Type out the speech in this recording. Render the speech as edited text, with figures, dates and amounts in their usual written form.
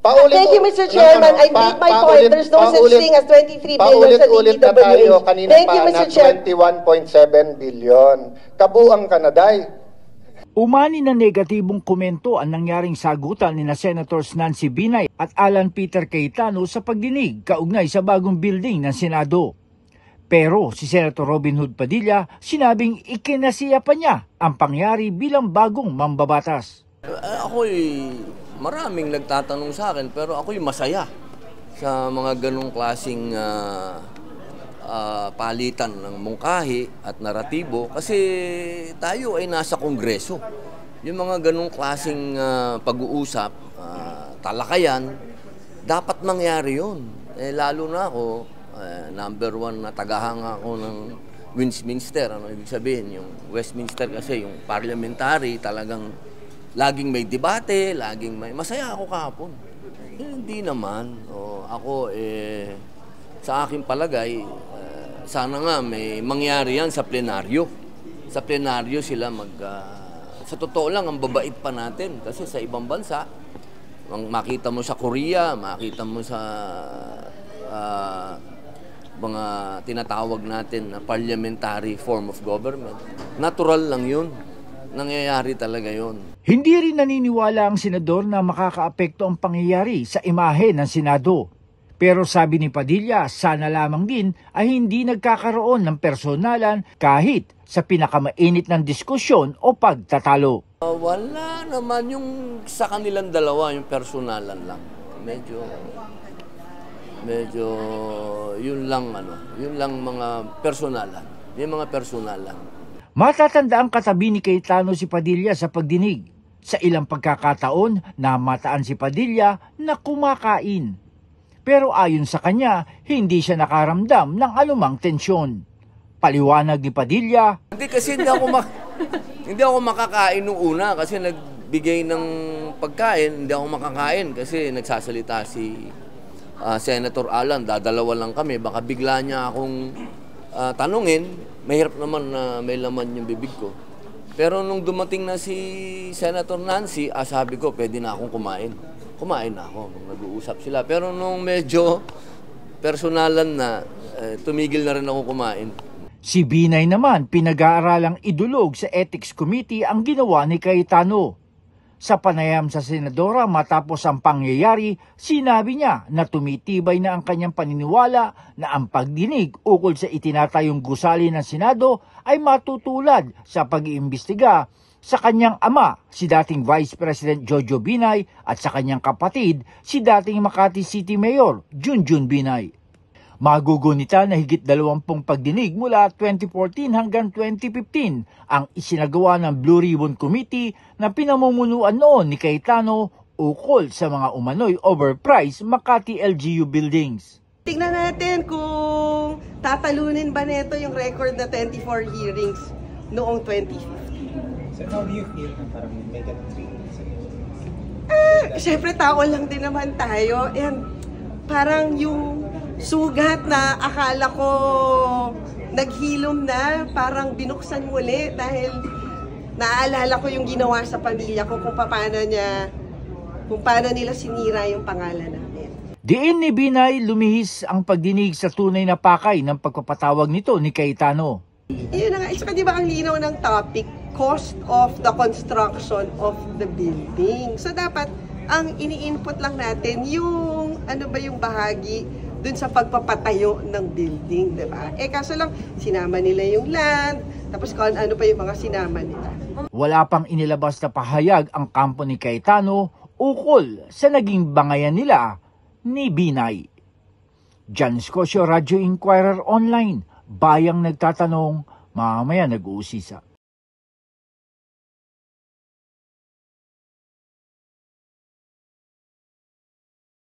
Thank you, Mr. Chairman. I made my point. There's no such thing as 23 billion sa Paulit-ulit na tayo DPWH. kanina Thank pa you, na Mr. Chairman. 21.7 billion. Kabuang Kanaday. Umani na negatibong komento ang nangyaring sagutan ni Senators Nancy Binay at Alan Peter Cayetano sa pagdinig kaugnay sa bagong building ng Senado. Pero si Senator Robin Hood Padilla sinabing ikinasiya pa niya ang pangyari bilang bagong mambabatas. Ako'y maraming nagtatanong sa akin pero ako'y masaya sa mga ganong klaseng palitan ng mungkahi at naratibo kasi tayo ay nasa Kongreso. Yung mga ganong klaseng pag-uusap, talakayan, dapat mangyari yun. Lalo na ako, number one na tagahanga ako ng Westminster. Ano ibig sabihin? Yung Westminster kasi yung parliamentary talagang laging may debate, laging may... Masaya ako kahapon. Hindi naman. Ako, sa aking palagay, sana nga may mangyari yan sa plenaryo. Sa plenaryo sila sa totoo lang, ang babait pa natin. Kasi sa ibang bansa, makita mo sa Korea, makita mo sa mga tinatawag natin na parliamentary form of government. Natural lang yun. Nangyayari talaga yun. Hindi rin naniniwala ang senador na makakaapekto ang pangyayari sa imahe ng Senado. Pero sabi ni Padilla, sana lamang din ay hindi nagkakaroon ng personalan kahit sa pinakamainit ng diskusyon o pagtatalo. Wala naman yung sa kanilang dalawa, yung personalan lang. Medyo yun lang mga personalan. Yung mga personalan. Matatanda ang katabi ni Cayetano si Padilla sa pagdinig. Sa ilang pagkakataon na mataan si Padilla na kumakain. Pero ayon sa kanya, hindi siya nakaramdam ng anumang tensyon. Paliwanag ni Padilla. Hindi kasi hindi ako makakain nung una kasi nagbigay ng pagkain, hindi ako makakain kasi nagsasalita si Senator Alan, dadalawa lang kami, baka bigla niya akong tanungin. Mahirap naman na may laman yung bibig ko. Pero nung dumating na si Senator Nancy, sabi ko, pwede na akong kumain. Kumain na ako nung nag-uusap sila. Pero nung medyo personalan na, tumigil na rin ako kumain. Si Binay naman, pinag-aaralang idulog sa Ethics Committee ang ginawa ni Cayetano. Sa panayam sa senadora matapos ang pangyayari, sinabi niya na tumitibay na ang kanyang paniniwala na ang pagdinig ukol sa itinatayong gusali ng Senado ay matutulad sa pag-iimbestiga sa kanyang ama, si dating Vice President Jojo Binay at sa kanyang kapatid, si dating Makati City Mayor Junjun Binay. Magugunita na higit 20 pagdinig mula 2014 hanggang 2015 ang isinagawa ng Blue Ribbon Committee na pinamumunuan noon ni Cayetano ukol sa mga umano'y overpriced Makati LGU buildings. Tingnan natin kung tatalunin ba nito yung record na 24 hearings noong 2015. So how do you feel na parang may ganun feelings? Siyempre tao lang din naman tayo and parang yung sugat na akala ko naghilom na, parang binuksan muli dahil naaalala ko yung ginawa sa pamilya ko kung paano nila sinira yung pangalan namin. Diin ni Binay lumihis ang pagdinig sa tunay na pakay ng pagpapatawag nito ni Cayetano. Yun na nga, isa di ba ang linaw ng topic, cost of the construction of the building. So dapat ang ini-input lang natin yung yung bahagi dun sa pagpapatayo ng building, di ba? Kaso lang, sinama nila yung land, tapos kung ano pa yung mga sinama nila. Wala pang inilabas na pahayag ang kampo ni Cayetano ukol sa naging bangayan nila ni Binay. Jan Scocio, Radio Inquirer Online, bayang nagtatanong, mamaya nag-uusisa.